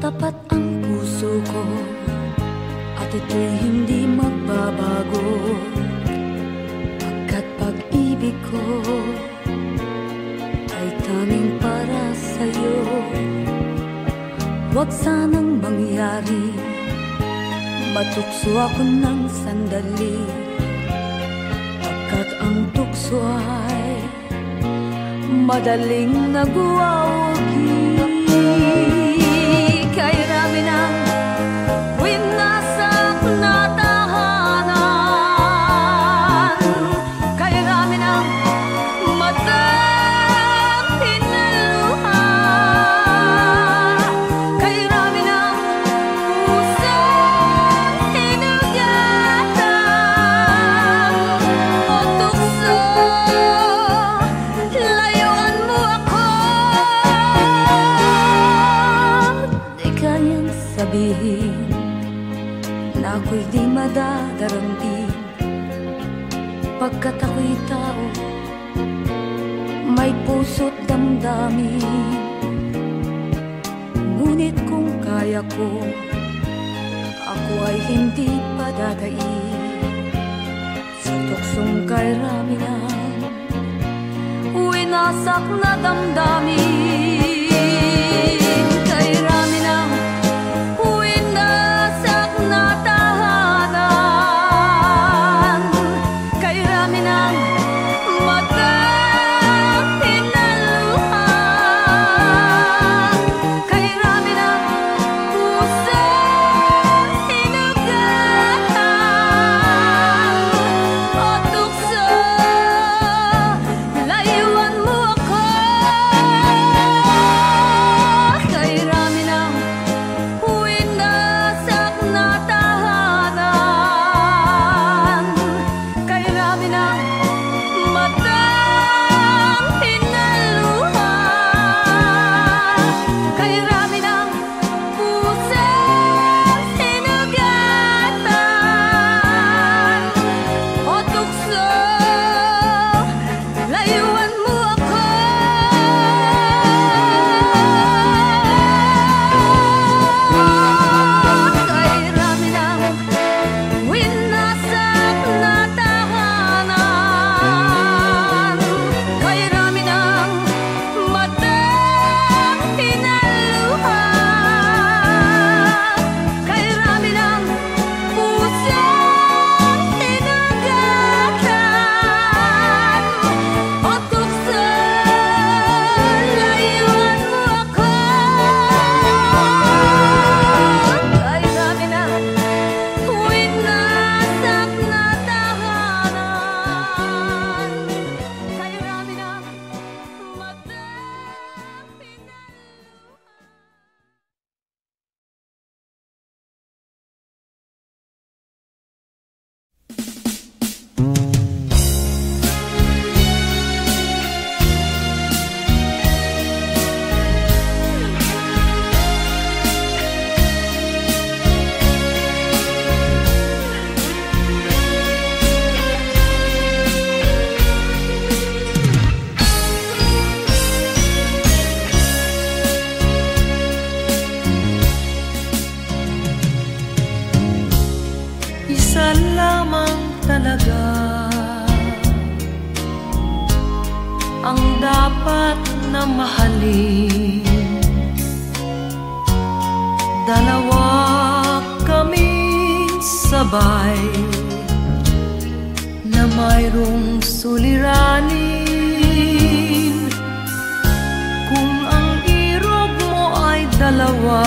Tapat ang puso ko at ito'y hindi magbabago, pagkat pag-ibig ko ay tanging para sa'yo. Huwag sanang mangyari matukso ako ng sandali, pagkat ang tukso ay madaling nagwawagi. Kay rami ng winasak na tahanan, kay rami ng matang pinaluha, kay rami ng pusong hinugatan o tukso, layuan mo ako. Di kayang sabihin na ako'y di madadaramdin, pagkat ako'y tao, may puso't damdamin. Ngunit kung kaya ko, ako ay hindi padadaig sa tuksong kay rami ng winasak na damdamin. Kay rami ng winasak na tahanan, kay rami ng matang pinaluha, kay rami ng pusong hinugatan o tukso, layuan mo ako. Kay rami ng winasak na tahanan, kay rami ng matang pinaluha, kay rami ng pusong hinugatan o tukso, layuan mo ako. Kay rami ng winasak na tahanan, kay rami ng matang pinaluha, kay rami ng pusong hinugatan o tukso, layuan mo ako. Kay rami ng winasak na tahanan, kay rami ng matang Isa lamang talaga ang dapat na mahalin. Dalawa kaming sabay na mayroong suliranin. Kung ang irog mo ay dalawa,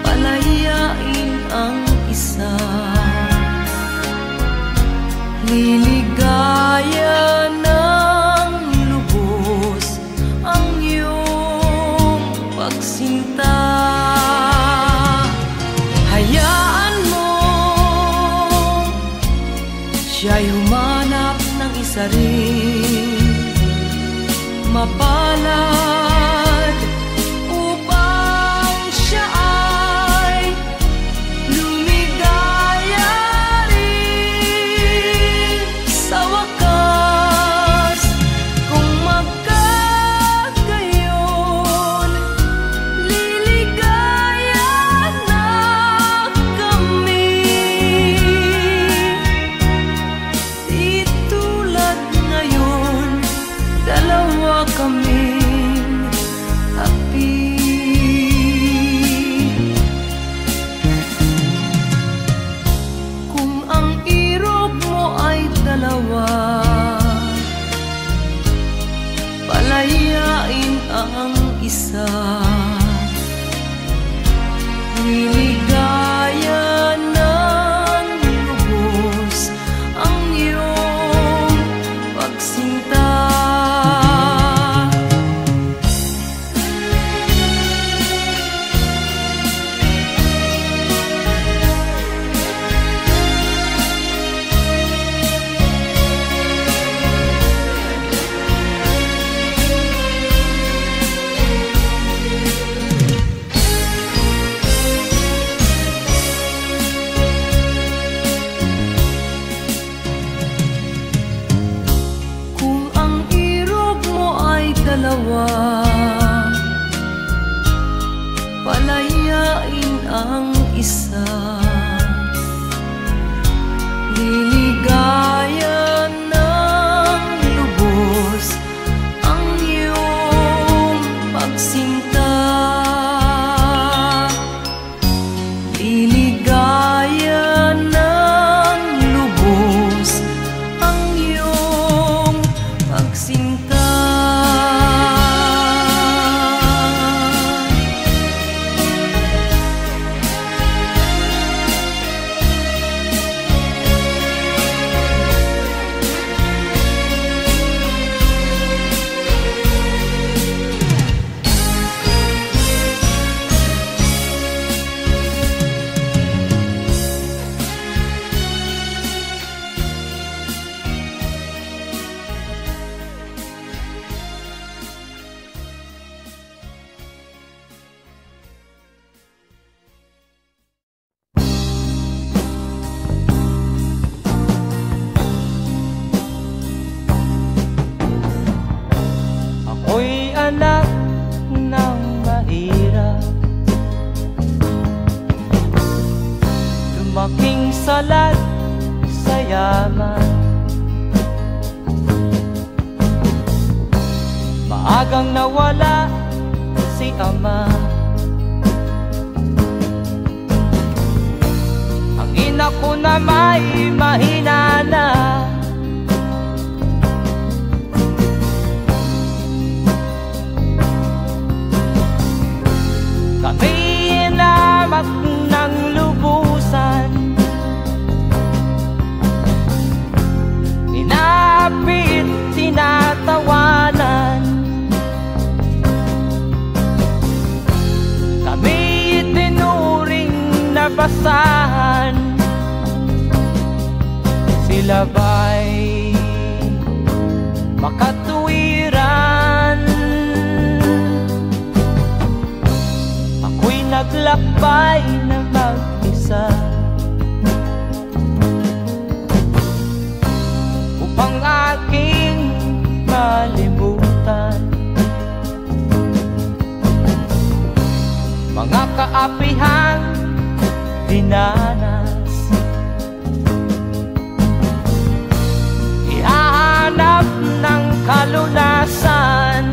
palayain ang isa. Liligaya ng lubos ang iyong pagsinta. Hayaan mo siya'y humanap ng isa rin, mapalad, upang siya ay lumigaya rin sa wakas. Kung magkagayon, isa. Niligaya ng lubos ang iyong pagsinta. Dalawa, palayain ang isa. Liligaya ng lubos ang iyong pagsinta. Liligaya ng lubos ang iyong pagsinta. Ako'y anak ng mahirap, lumaking salat sa yaman. Maagang nawala si ama, ang ina ko na may mahina na. Kami inamak ng lubusan, inapit, tinatawanan. Kami itinuring na basahan, sila ba'y makatuwiran? Naglakbay na mag-isa upang aking malimutan mga kaapihang dinanas. Ihahanap ng kalunasan,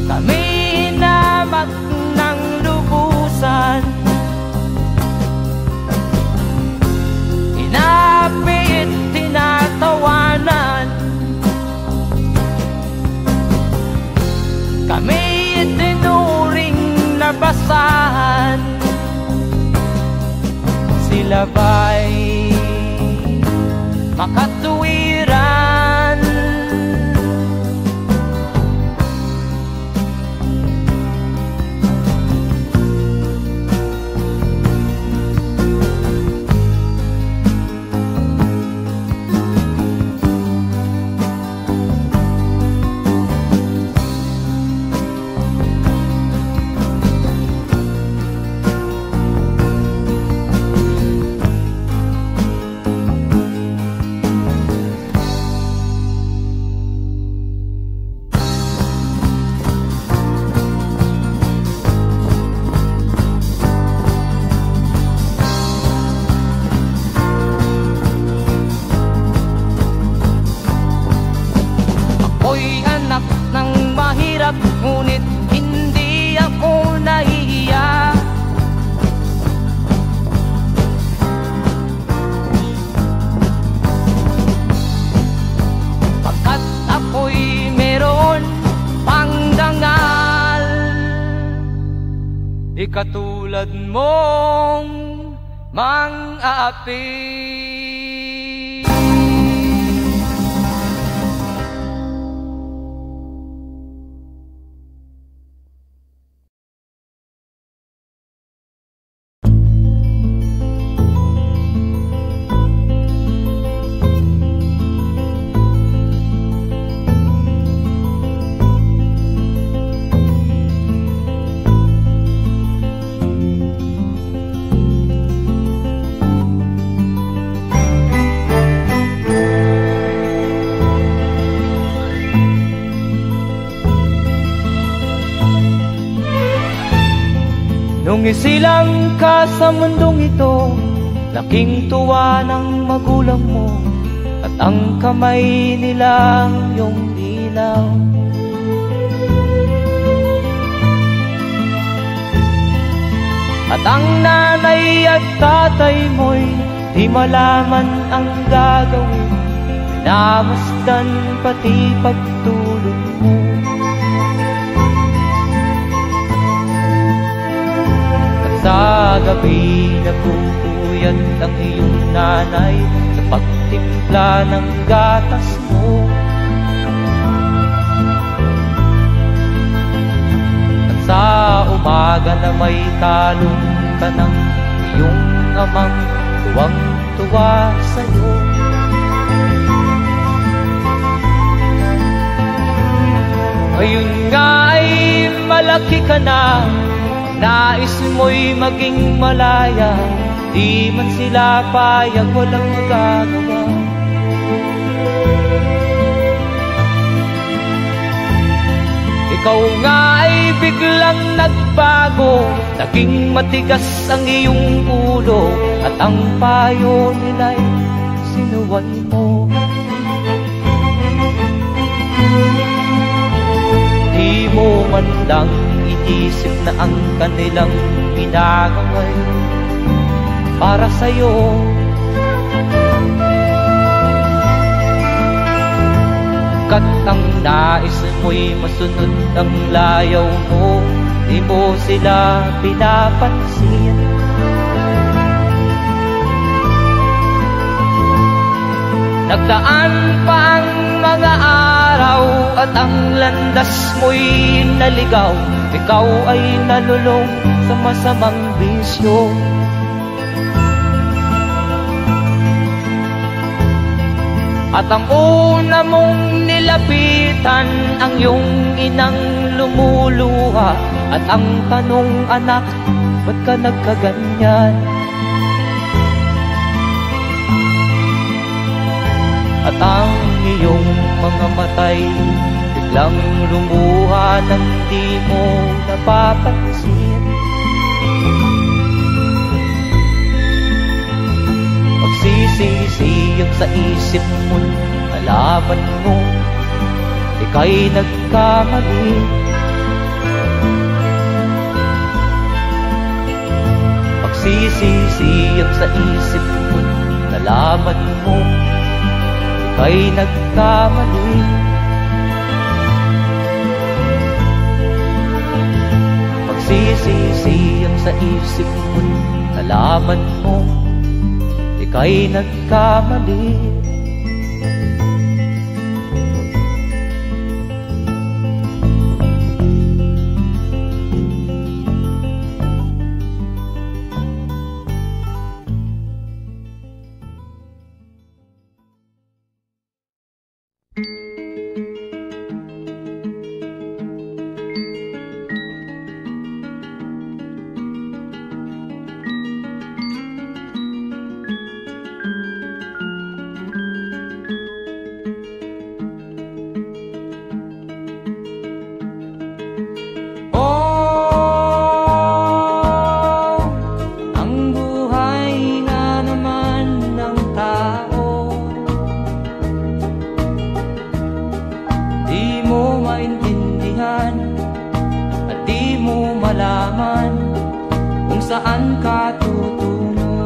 kami inamak ng lubusan, inapit, tinatawanan. Kami itinuring na basahan, sila ba'y makatuwiran? di katulad mong mang-aapi. Nung isilang ka sa mundong ito, laking tuwa ng magulang mo, at ang kamay nila iyong ilaw. At ang nanay at tatay mo'y di malaman ang gagawin, namasdan pati pagtulog mo. Sa gabi nagpupuyat ang iyong nanay sa pagtimpla ng gatas mo. At sa umaga na may talong ka ng iyong amang tuwang-tuwa sa'yo. Ngayon nga ay malaki ka na, nais mo'y maging malaya, di man sila payag, walang magagawa. Ikaw nga ay biglang nagbago, naging matigas ang iyong ulo, at ang payo nila'y sinuway mo. Di mo man lang inisip na ang kanilang ginagawa'y para sa'yo. Kat ang nais mo'y masunod ang layaw mo, di mo sila pinapansin. Nagdaan pa ang mga araw at ang landas mo'y naligaw, ikaw ay nalulong sa masamang bisyo. At ang una mong nilapitan ang iyong inang lumuluha, at ang tanong, anak, ba't ka nagkaganyan? At ang iyong mga matay biglang lumuha nang di mo napapansin. Magsisisiyag sa isip mo, nalaman mo ika'y nagkamali. Magsisisiyag sa isip mo, nalaman mo ika'y nagkamali. Magsisisiyag sa isip mo, nalaman mo ika'y nagkamali. Saan ka tutungo?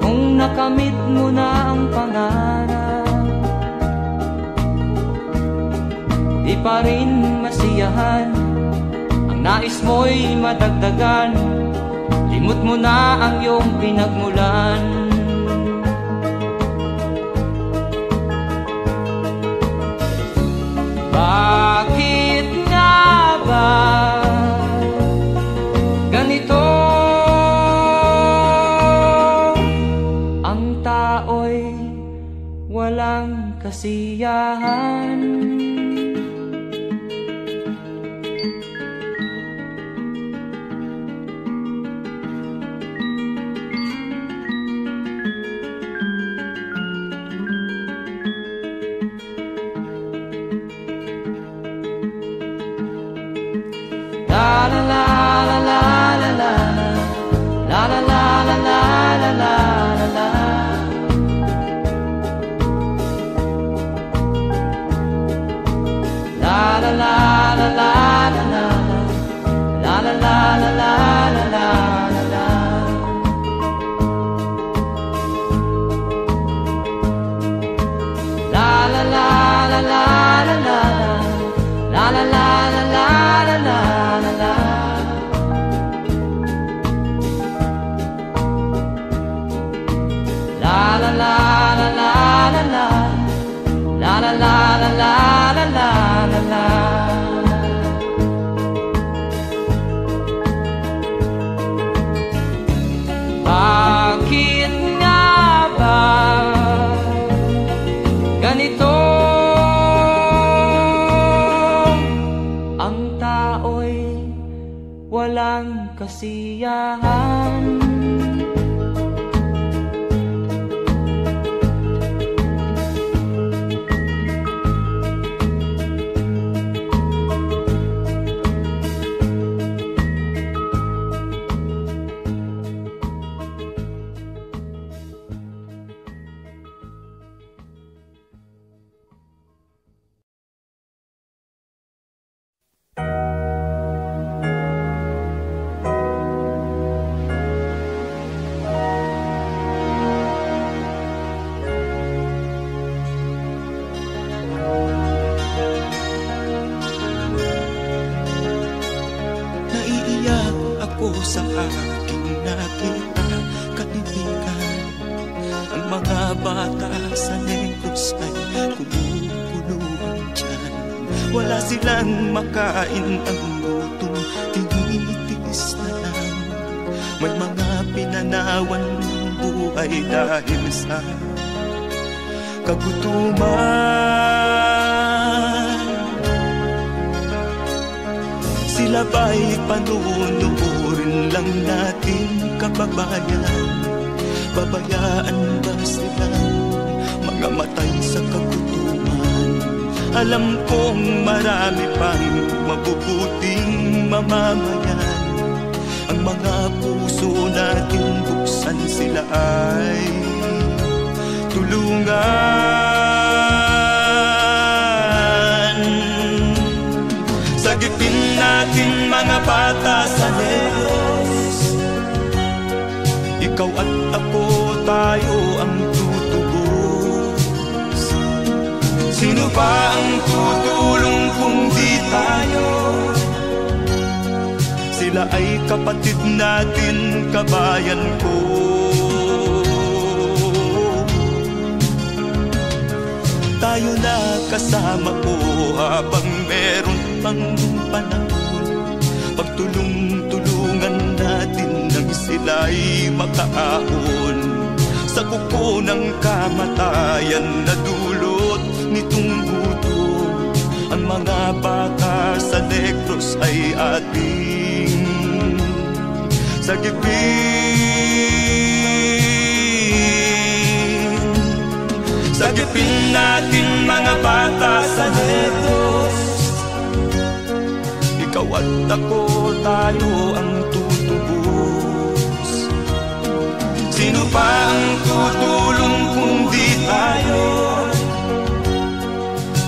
Kung nakamit mo na ang pangarap, pa rin masiyahan. Ang nais mo'y madagdagan, limot mo na ang iyong pinagmulan. Bakit nga ba ganito? Ang tao'y walang kasiyahan. Bakit nga ba ganito? Ang tao'y walang kasiyahan. Sa aking nakita, kaibigan, ang mga bata sa Negros ay kumukuluan dyan. Wala silang makain, ang gutom tinitiis na lang. May mga pinanawan ng buhay dahil sa kagutuman. Sila ba'y panunurin lang natin, kababayan? Babayaan ba silang mga matay sa kagutuman? Alam kong marami pang mabubuting mamamayan. Ang mga puso natin buksan, sila ay tulungan. Sagipin natin mga bata sa Negros, ikaw at ako, tayo ang tutubos. Sino ba ang tutulong kung di tayo? Sila ay kapatid natin, kabayan ko. Tayo na kasama ko habang meron pang panahon. Pagtulong-tulungan natin nang sila'y makaahon sa kuko ng kamatayan na dulot nitong gutom. Ang mga bata sa Negros ay ating sagipin. Sagipin natin mga bata sa Negros, ikaw at ako, tayo ang tutubos. Sino pa ang tutulong kung di tayo?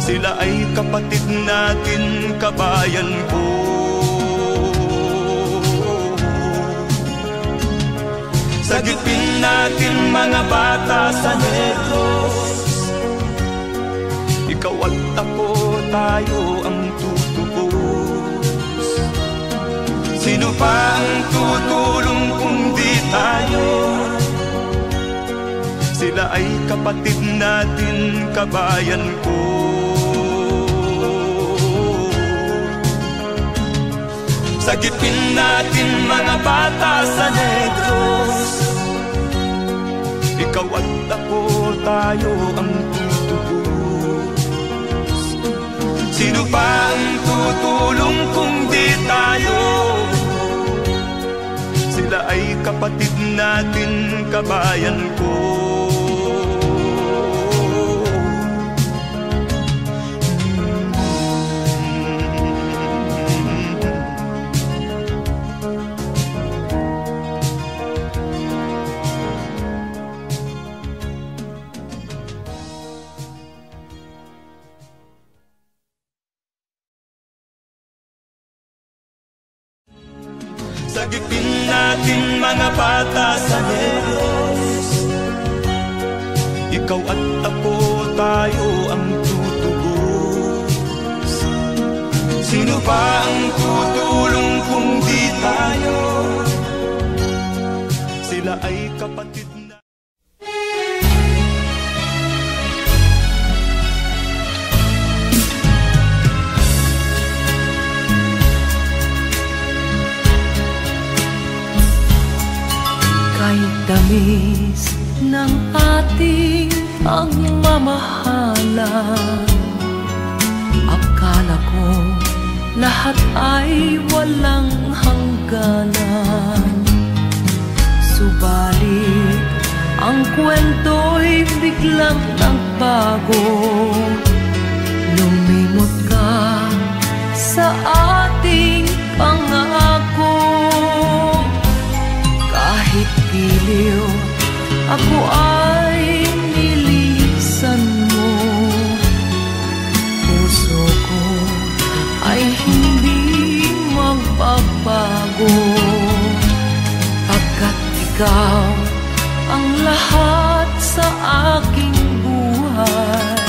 Sila ay kapatid natin, kabayan ko. Sagipin natin mga bata sa Negros, ikaw at ako, tayo ang Sino pa ang tutulong kung di tayo? Sila ay kapatid natin, kabayan ko. Sagipin natin mga bata sa Negros. Ikaw at ako, tayo ang tutubos. Sino pa ang tutulong kung di tayo? Sila ay kapatid natin, kabayan ko. Sagipin natin mga bata sa Negros. Ikaw at ako, tayo ang tutubos. Sino pa ang tutulong kung di tayo? Sila ay kapatid na. Kahit tamis ng ating pagmamahalan, akala ko lahat ay walang hangganan. Subalit ang kwento'y biglang nagbago. Lumimot ka sa ating pangako. Kahit giliw, ako ay nilisan mo. Puso ko ay hindi magbabago, pagkat ikaw ang lahat sa aking buhay.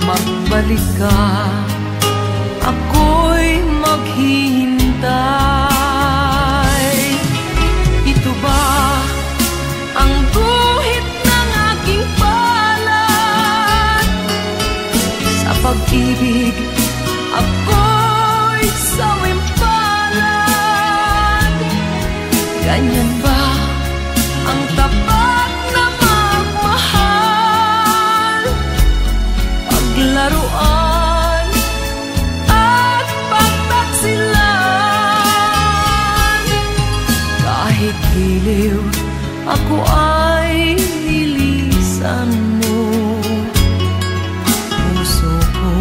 Magbalik ka, ako'y maghihintay. Ito ba ang guhit ng aking palad? Sa pag-ibig, ako'y sawimpalad. Ganyan ba ang tapat na magmahal? Paglaruan at pagtaksilan. Kahit giliw, ako ay nilisan mo. Puso ko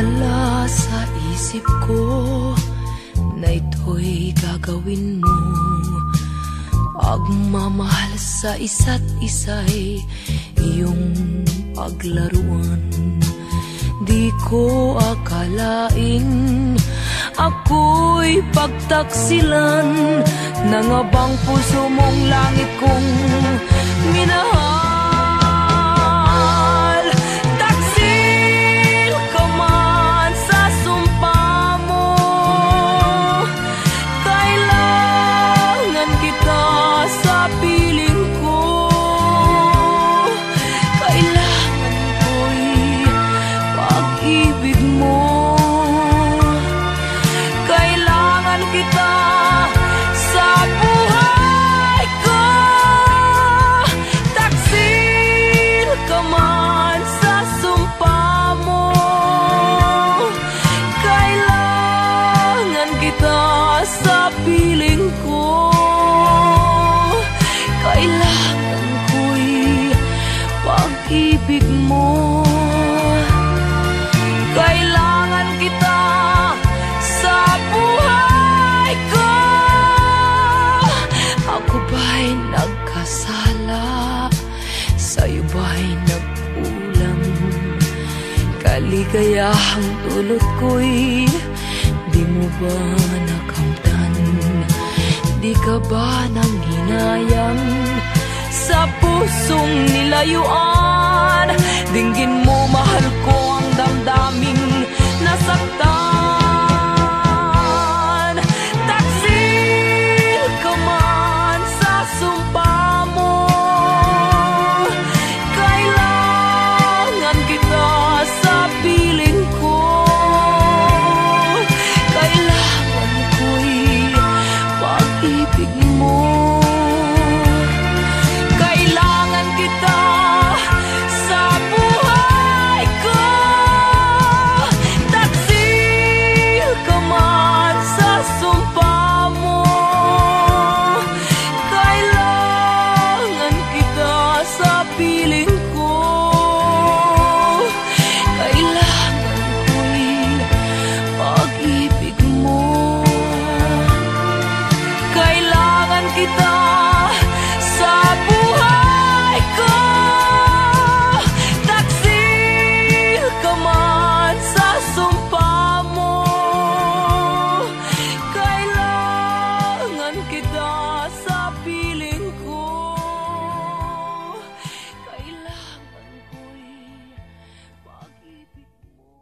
Wala sa isip ko na ito'y gagawin mo. Pagmamahal sa isa't isa'y iyong paglaruan. Di ko akalain ako'y pagtaksilan ng abang puso mong langit kong minahal. Taksil ka man sa sumpa mo, kailangan kita sa piling ko. Kailangan ko'y pag-ibig mo. Kailangan kita sa buhay ko. Taksil ka man sa sumpa mo, kailangan kita sa piling ko. Kailangan ko'y pag-ibig mo. Kailangan kita sa buhay ko. Ako ba'y nagkasala? Sa'yo ba'y nagkulang? Kaligayahang dulot ko'y di mo ba nakamtan? Di ka ba nanghinayang sa pusong nilayuan? Dinggin mo, mahal ko, ang damdaming nasaktan. Taksil ka man sa sumpa mo, kailangan kita sa piling ko. Kailangan ko'y pag-ibig mo. Kailangan kita sa buhay ko. Taksil ka man sa sumpa mo, kailangan kita sa piling ko. Kailangan ko'y pag-ibig mo. Kailangan kita sa buhay ko. Taksil ka man sa sumpa mo, kailangan kita sa piling ko. Kailangan ko'y pag-ibig mo.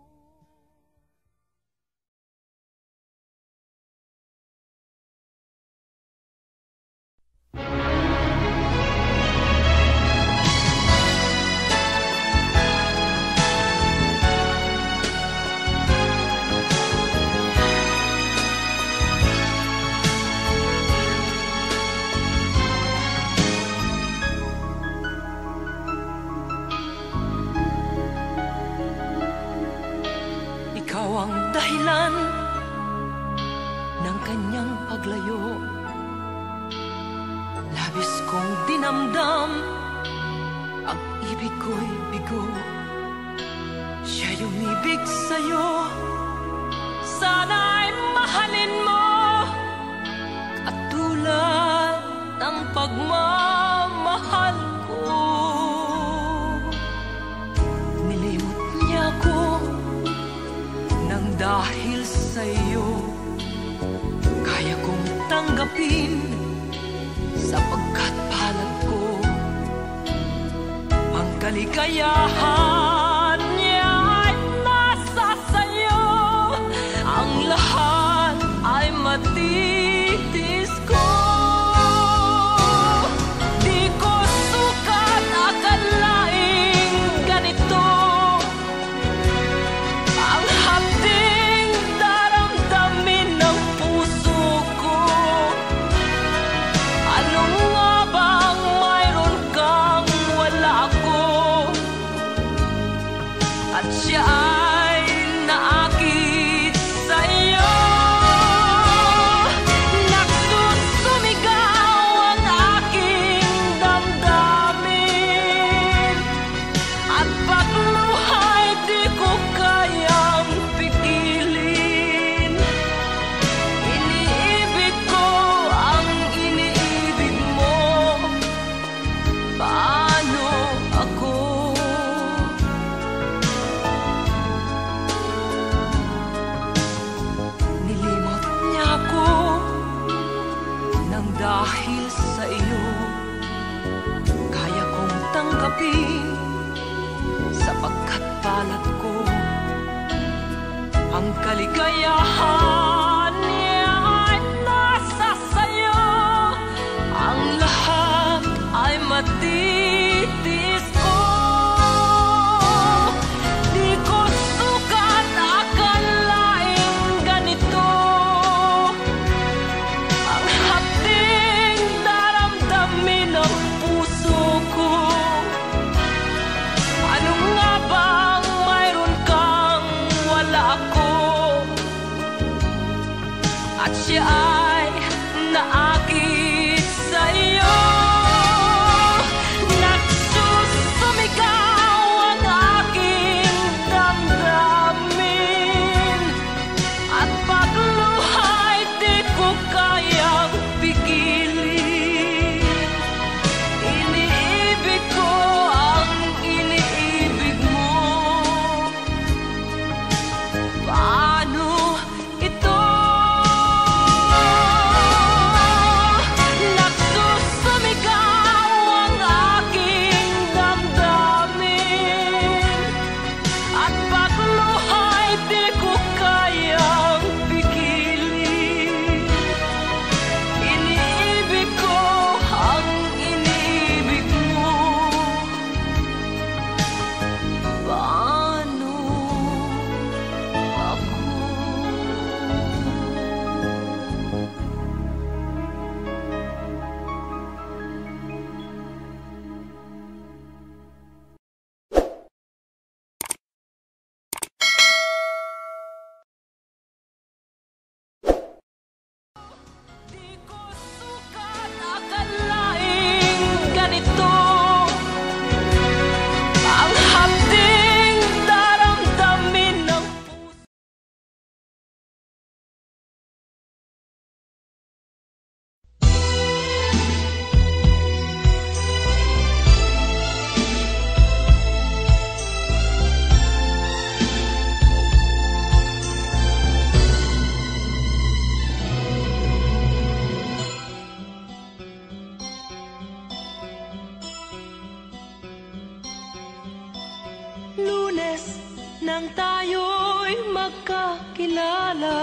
Ikaw ang dahilan ng kanyang paglayo. Labis kong dinamdam, ang ibig ko'y bigo. Siya'y umibig sa'yo, sana'y mahalin mo, katulad ng pagmamahal ko. Nilimot niya ko nang dahil sa'yo, kaya kong tanggapin sapagkat palad ko. Ang kaligayahan niya ay nasa sa'yo, ang lahat ay matitis ko. Di ko sukat akalaing ganito ang hapding daramdamin ng puso ko. Ano nga bang mayroon kang wala ako? Ang kaligayahan niya ay nasa sayo. Ang lahat ay matitis ko. Di ko sukat akalaing ganito. Ang hapding daramdamin ng puso ko. Ano nga bang mayroon kang wala ako? At siya ay naakit sa'yo. Nagsusumigaw ang aking damdamin. At pagluhay di ko kayang pigilin. Iniibig ko ang iniibig mo. Paano ito? Nagsusumigaw ang aking damdamin. At pagluhay di ko kayang pigilin. Iniibig ko ang iniibig mo. Paano ako? Di ko sukat akalaing ganito. Ang hapding daramdamin ng puso. Lunes nang tayo'y magkakilala.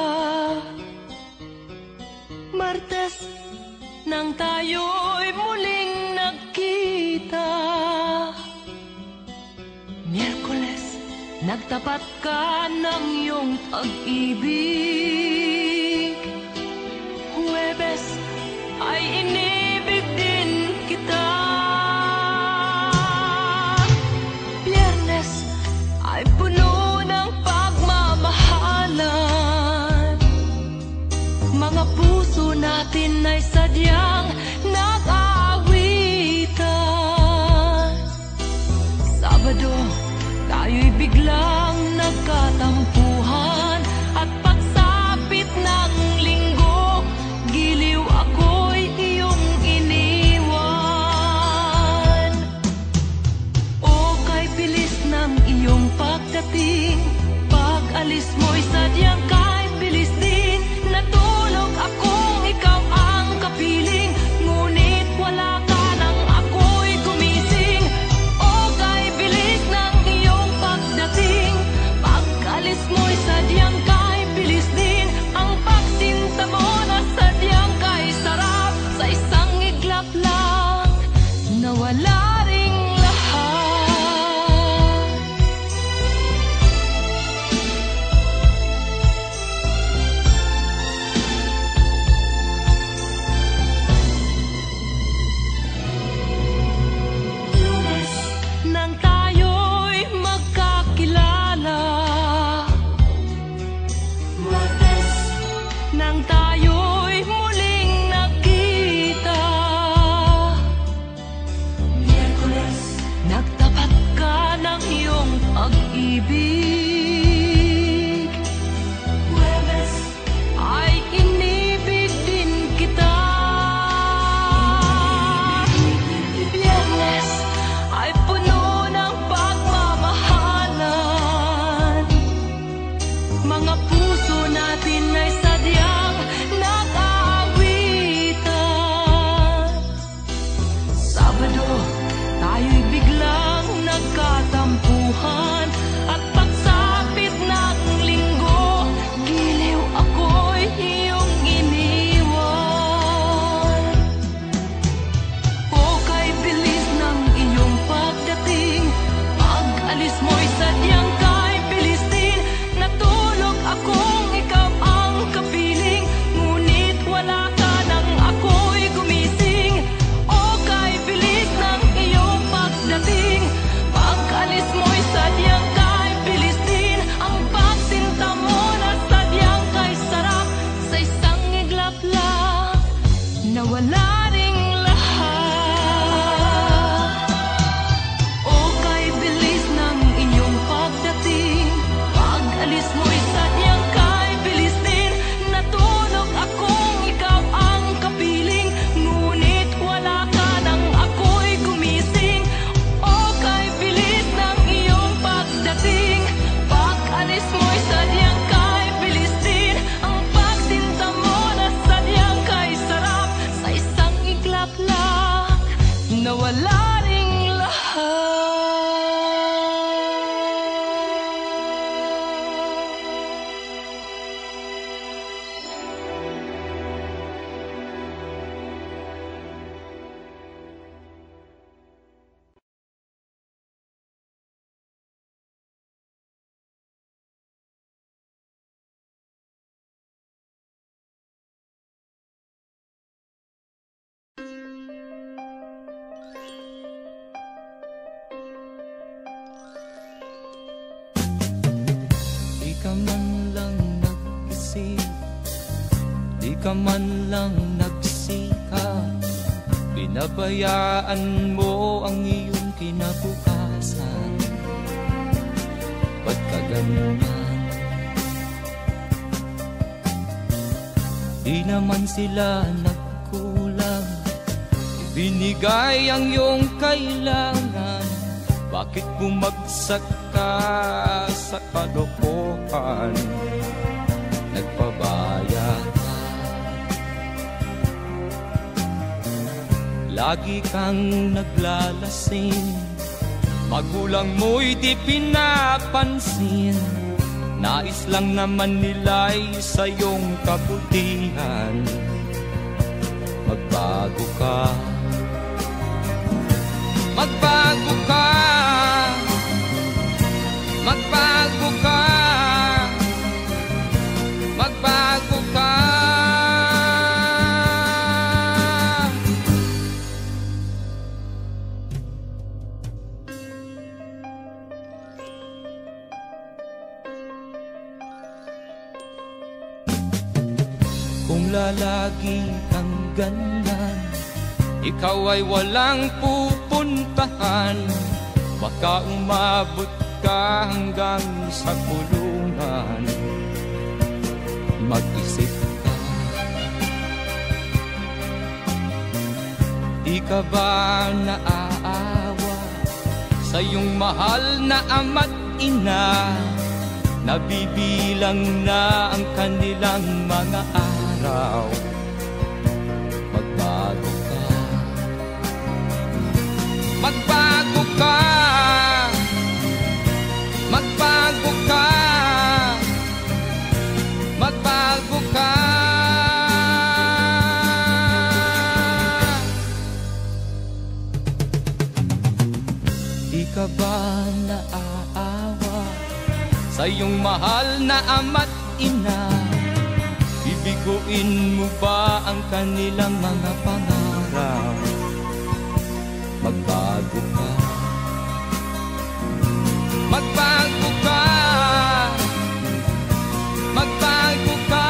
Martes nang tayo'y muling nagkita. Miyerkules nagtapat ka ng iyong pag-ibig. Huwebes ay inibig din kita. Biyernes ay puno ng pagmamahalan. Mga puso natin ay sadyang nag-aawitan. Sabado, tayo'y biglang nagkatampuhan. At pagsapit ng linggo, giliw ako'y iyong iniwan. O kay bilis ng iyong pagdating, pag-alis mo'y sadyang kay bilis din. Natulog akong ikaw ang kapiling, ngunit wala ka nang ako'y gumising. O kay bilis ng iyong pagdating, pag-alis mo'y sadyang kay bilis din. Ang pagsinta mo na sadyang kay sarap, sa isang iglap lang nawala ring lahat. Lunes nang tayo'y magkakilala. Martes nang tayo'y muling nagkita. Miyerkules nagtapat ka ng iyong pag-ibig. Huwebes ay inibig din kita. Biyernes ay puno ng pagmamahalan. Mga puso natin ay sadyang nag-aawitan. Sabado, tayo'y biglang nagkatampuhan. At pagsapit ng linggo, Di ka man lang nagsikap, pinabayaan mo ang iyong kinabukasan. Ba't ka ganyan? Di naman sila nagkulang, ibinigay ang iyong kailangan. Bakit bumagsak ka sa kalokohan? Nagpabaya ka, lagi kang naglalasing, magulang mo'y di pinapansin. Nais lang naman nila'y sa iyong kabutihan. Magbago ka, magbago ka, magbago ka, magbago ka. Kung lalagi kang ganyan, ikaw ay walang pupuntahan. Baka umabot ka hanggang sa kulungan. Mag-isip ka, di ka ba naaawa sa iyong mahal na ama't ina? Nabibilang na ang kanilang mga araw. Magbago ka, magbago ka, magbago ka, magbago ka. Di ka ba naaawa sa iyong mahal na ama't ina? Bibiguin mo ba ang kanilang mga pangarap? Magbago ka, magbago ka, magbago ka,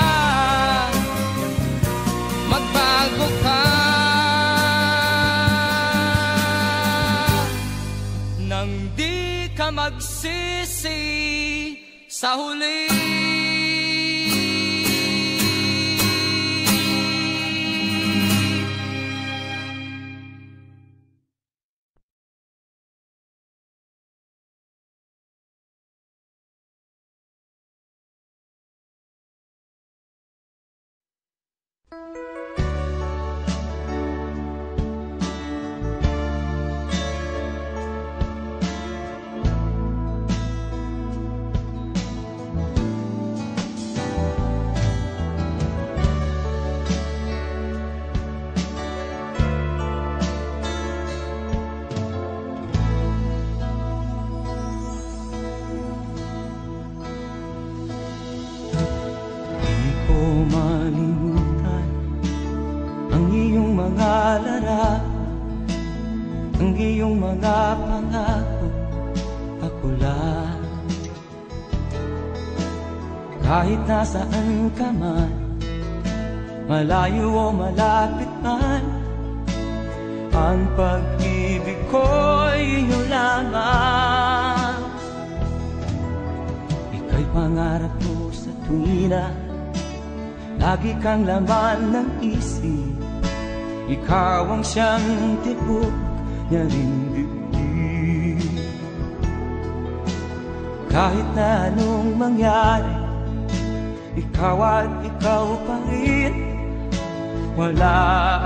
magbago ka. Nang di ka magsisi sa huli. Ang iyong mga pangako, ako lang. Kahit nasaan ka man, malayo o malapit man, ang pag-ibig ko'y inyo lamang. Ika'y pangarap ko sa tuwina, lagi kang laman ng isip. Ikaw ang siyang tibok niya ring dibdib. Kahit na anong mangyari, ikaw at ikaw pa rin. Wala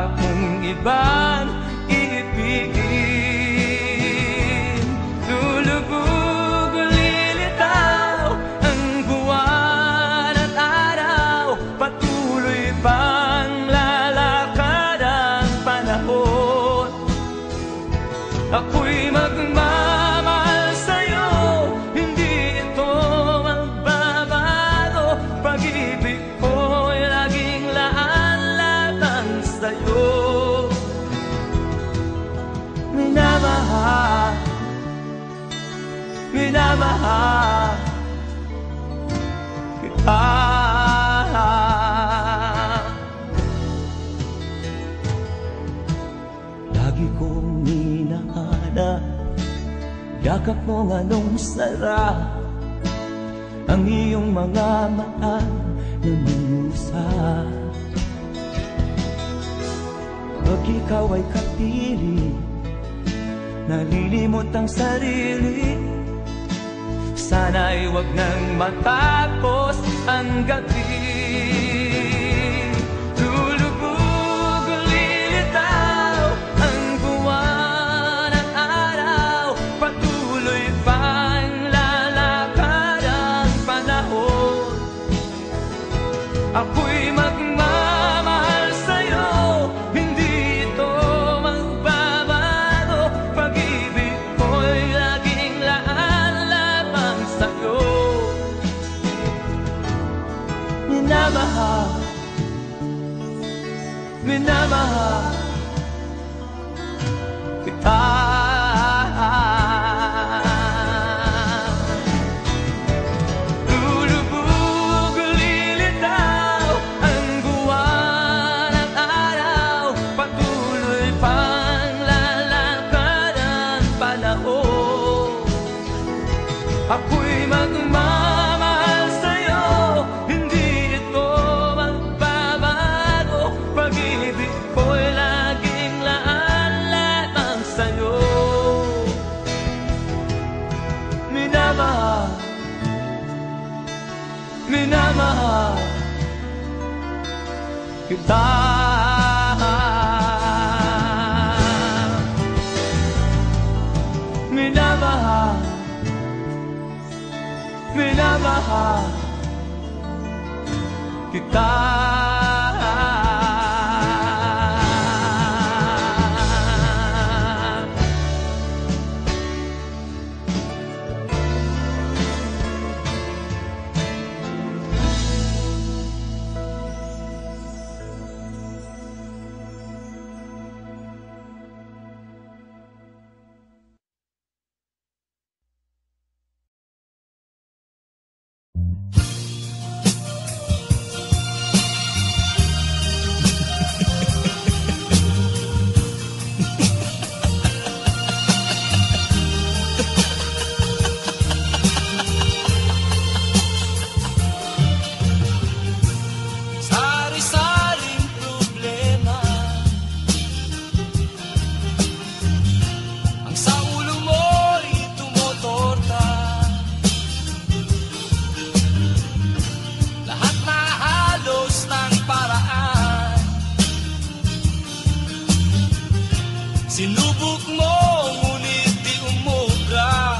akong ibang iibigin. Lulubog o lilitaw ang buwan at araw, patuloy pang lalakad ang panahon. Ako'y magmamahal sa'yo, hindi ito magbabago. Pag-ibig ko'y laging laan-laan sa'yo. Minamahal, minamahal kita. yakap mo anong sarap, ang iyong mga mata nangungusap. Pag ikaw ay kapiling, nalilimot ang sarili. Sana'y wag nang matapos ang gabi. Lulubog, lilitaw ang buwan at araw, patuloy pang lalakad ang panahon. Ako'y magmamahal sa'yo, hindi ito magbabago. Pag-ibig ko'y laging laan lamang sa'yo. Minamahal, minamahal kita. Lulubog, lilitaw ang buwan at araw, patuloy pang lalakad ang panahon. Ako'y magmamahal sa'yo, hindi ito magbabago. Pag-ibig ko'y laging laan lamang sa'yo. Minamahal, minamahal kita. Minamahal, minamahal kita. Sari-saring problema ang sa ulo mo'y tumotorta. Lahat na halos ng paraan sinubok mo, ngunit di umubra.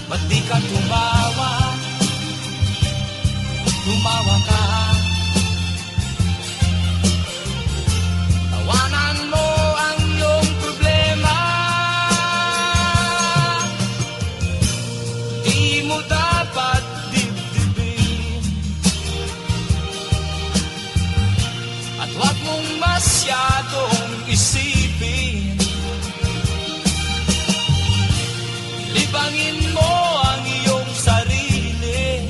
Ba't di ka tumawa? Tumawa ka. Tawanan mo ang iyong problema. Di mo dapat dibdibin, at huwag mong masyadong isipin. Libangin mo ang iyong sarili.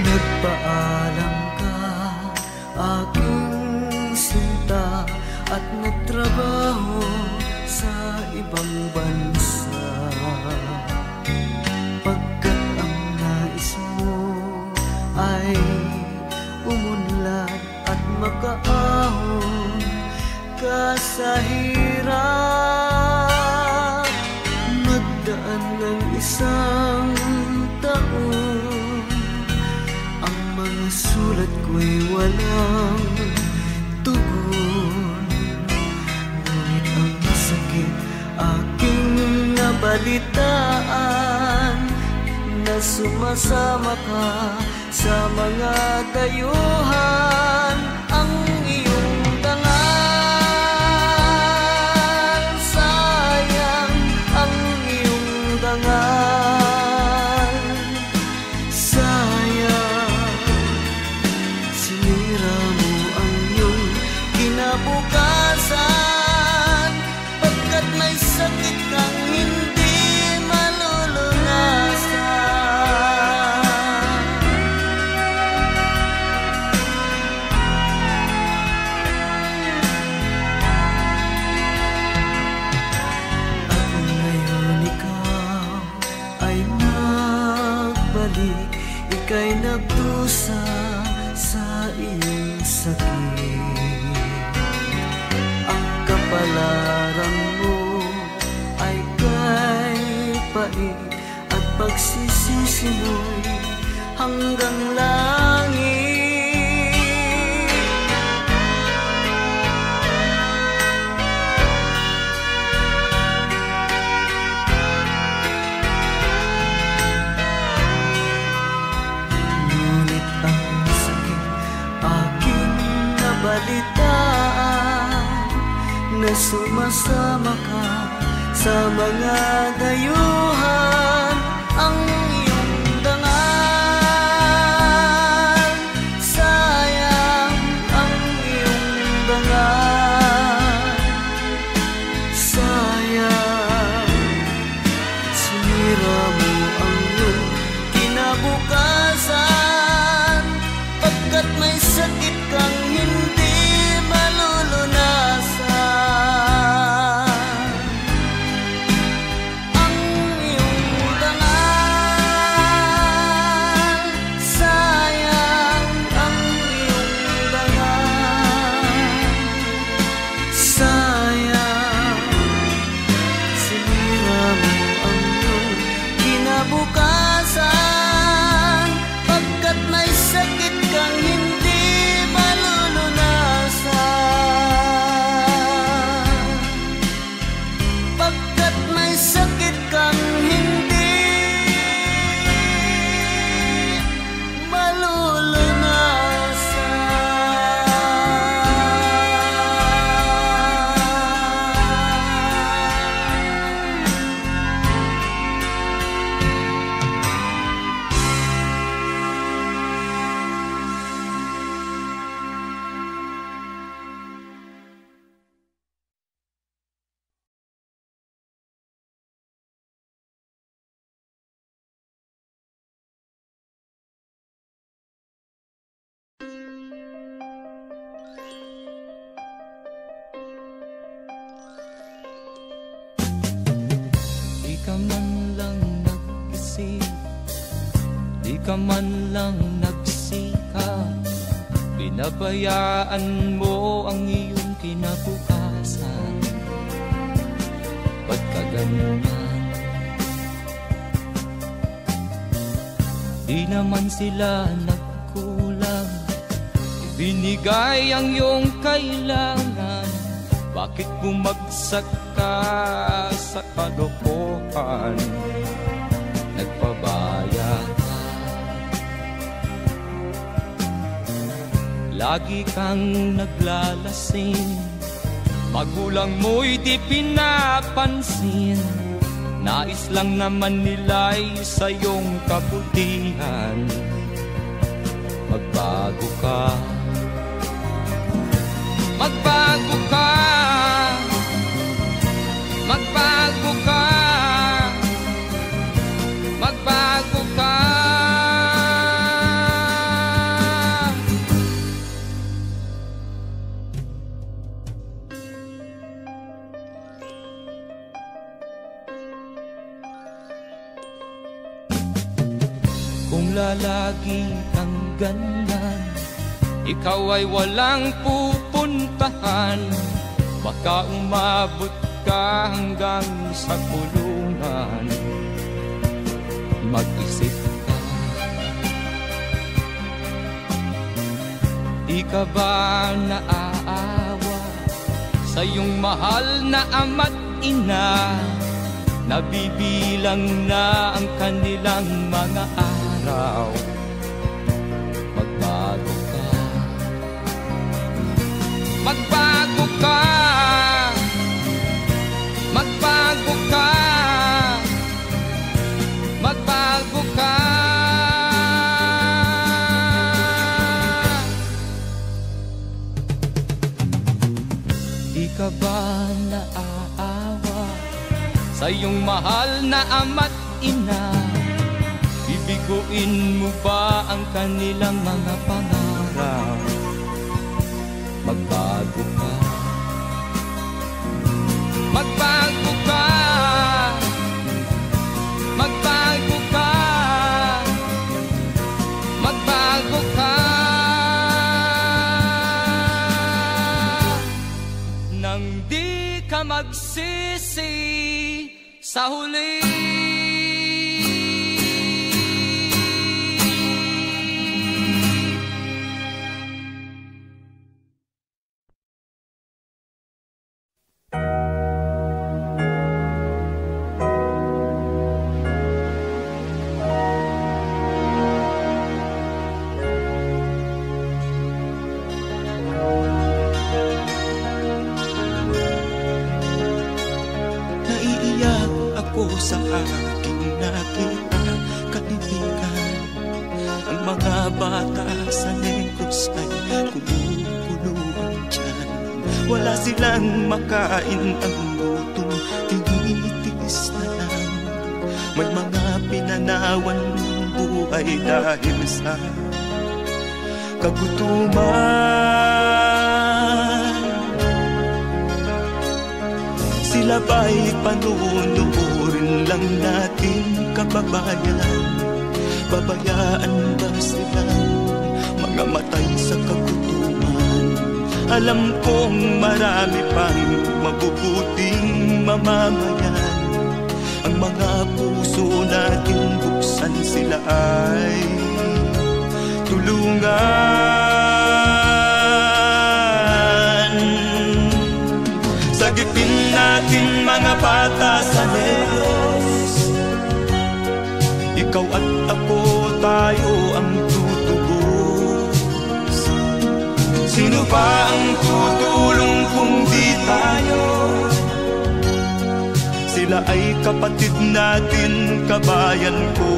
Nagpaalam ka, aking sinta, at nagtrabaho sa ibang bansa. Pagkat ang nais mo ay umunlad at makaahon ka sa hirap. Magdaan ng isang taon, ang mga sulat ko'y walang tugon. Ngunit ang sakit aking nabalitaan, na sumasama ka sa mga dayuhan. Ang iyong dangal, sayang ang iyong dangal, sayang sinira mo ang iyong kinabukasan. Pagkat may sakit kang hindi ika'y nagdusa sa iyong sakit. Ang kapalaran mo ay kay pait, at pagsisisi mo'y hanggang langit. Na sumasama ka sa mga dayuhan. Ang iyong dangal, sayang ang iyong dangal, sayang sinira mo ang iyong kinabukasan. Pagkat may sakit kang hindi ka man lang nagsikap, binabayaan mo ang iyong kinabukasan. Ba't ka ganyan? Di naman sila nagkulang, ibinigay ang iyong kailangan. Bakit bumagsak ka sa kalokohan? Nagpabaya ka, lagi kang naglalasing, magulang mo'y di pinapansin. Nais lang naman nila'y sa iyong kabutihan. Magbago ka, magbago ka, magbago ka, magbago ka. lagi kang ganyan. Ikaw ay walang pupuntahan, baka umabot ka hanggang sa kulungan. Mag-isip ka, di ka ba naaawa sa iyong mahal na ama't ina? Nabibilang na ang kanilang mga araw. Magbago ka, magbago ka, magbago ka, magbago ka. Di ka ba naaawa sa iyong mahal na ama't ina? Bibiguin mo ba ang kanilang mga pangarap? Magbago ka, magbago ka, magbago ka, magbago ka. Nang di ka magsisi sa huli. Sa aking nakita, kaibigan, ang mga bata sa Negros ay kumukuluan dyan. Wala silang makain, ang gutom tinitiis na lang. May mga pinanawan ng buhay dahil sa kagutuman. Sila ba'y panunurin lang natin, kababayan? Babayaan ba silang mga matay sa kagutuman? Alam kong marami pang mabubuting mamamayan. Ang mga puso natin buksan, sila ay tulungan. Sagipin natin mga bata sa Negros, ikaw at ako, tayo ang tutubos. Sino ba ang tutulong kung di tayo? Sila ay kapatid natin, kabayan ko.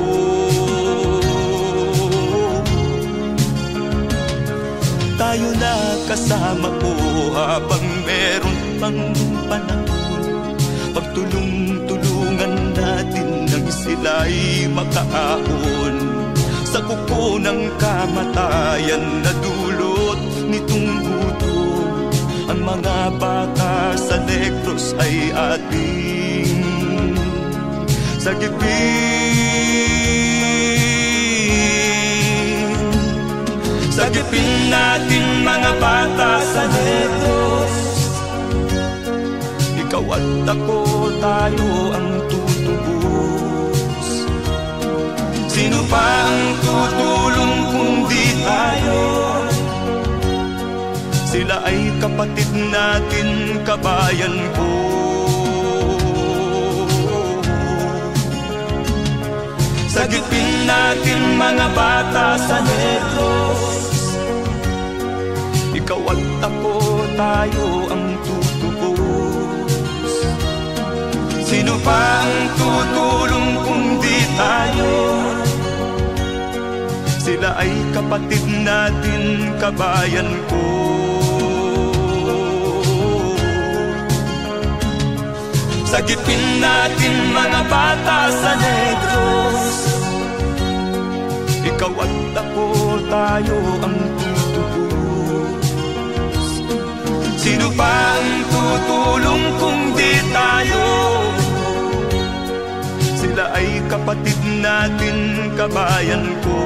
Tayo na kasama ko habang meron pang panahon. Pagtulong-tulungan natin nang sila'y makaahon sa kuko ng kamatayan na dulot nitong gutom. Ang mga bata sa Negros ay ating sagipin. Sagipin natin mga bata sa Negros, ikaw at ako, tayo ang tutubos. Sino pa ang tutulong kung di tayo? Sila ay kapatid natin, kabayan ko. Sagipin natin mga bata sa Negros, ikaw at ako, tayo ang tutubos. Sino pa ang tutulong kung di tayo? Sila ay kapatid natin, kabayan ko. Sagipin natin mga bata sa Negros, ikaw at ako, tayo ang tutubos. Sino pa ang tutulong kung di tayo? Sila ay kapatid natin, kabayan ko.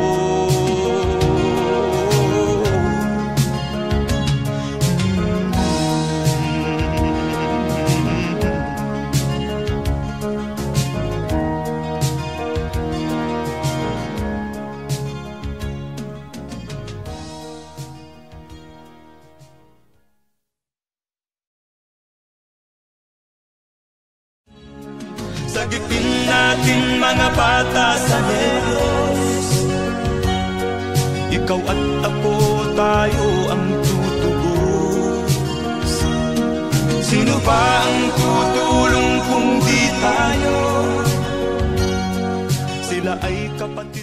Sagipin natin mga bata sa Negros, ikaw at ako, tayo ang tutubos. Sino ba ang tutulong kung di tayo? Sila ay kapatid.